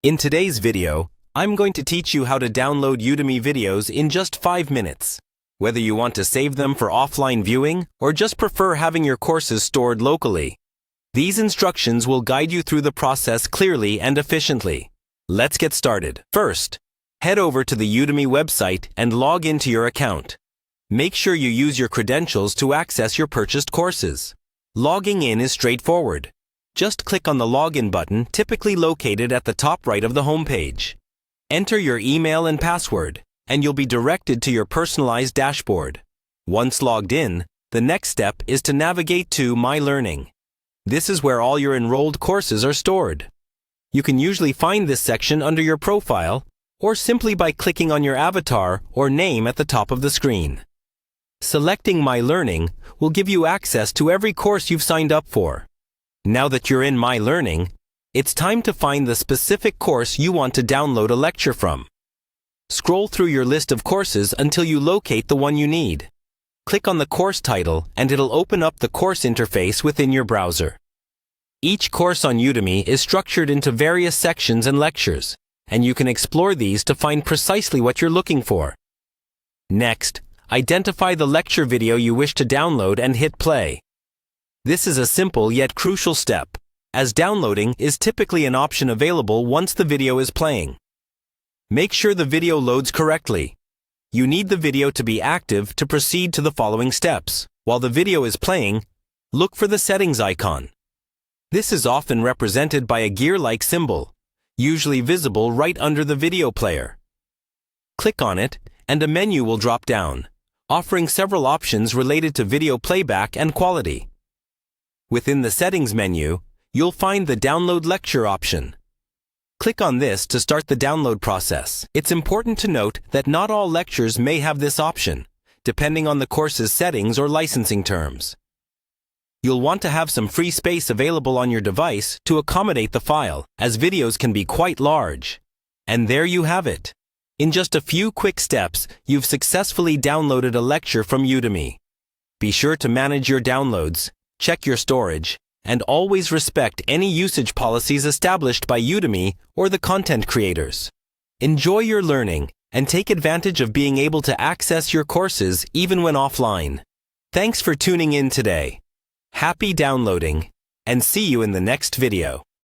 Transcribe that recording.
In today's video, I'm going to teach you how to download Udemy videos in just 5 minutes. Whether you want to save them for offline viewing or just prefer having your courses stored locally. These instructions will guide you through the process clearly and efficiently. Let's get started. First, head over to the Udemy website and log into your account. Make sure you use your credentials to access your purchased courses. Logging in is straightforward. Just click on the Login button, typically located at the top right of the homepage. Enter your email and password, and you'll be directed to your personalized dashboard. Once logged in, the next step is to navigate to My Learning. This is where all your enrolled courses are stored. You can usually find this section under your profile, or simply by clicking on your avatar or name at the top of the screen. Selecting My Learning will give you access to every course you've signed up for. Now that you're in My Learning, it's time to find the specific course you want to download a lecture from. Scroll through your list of courses until you locate the one you need. Click on the course title and it'll open up the course interface within your browser. Each course on Udemy is structured into various sections and lectures, and you can explore these to find precisely what you're looking for. Next, identify the lecture video you wish to download and hit play. This is a simple yet crucial step, as downloading is typically an option available once the video is playing. Make sure the video loads correctly. You need the video to be active to proceed to the following steps. While the video is playing, look for the settings icon. This is often represented by a gear-like symbol, usually visible right under the video player. Click on it, and a menu will drop down, offering several options related to video playback and quality. Within the Settings menu, you'll find the Download Lecture option. Click on this to start the download process. It's important to note that not all lectures may have this option, depending on the course's settings or licensing terms. You'll want to have some free space available on your device to accommodate the file, as videos can be quite large. And there you have it. In just a few quick steps, you've successfully downloaded a lecture from Udemy. Be sure to manage your downloads, check your storage, and always respect any usage policies established by Udemy or the content creators. Enjoy your learning and take advantage of being able to access your courses even when offline. Thanks for tuning in today. Happy downloading, and see you in the next video.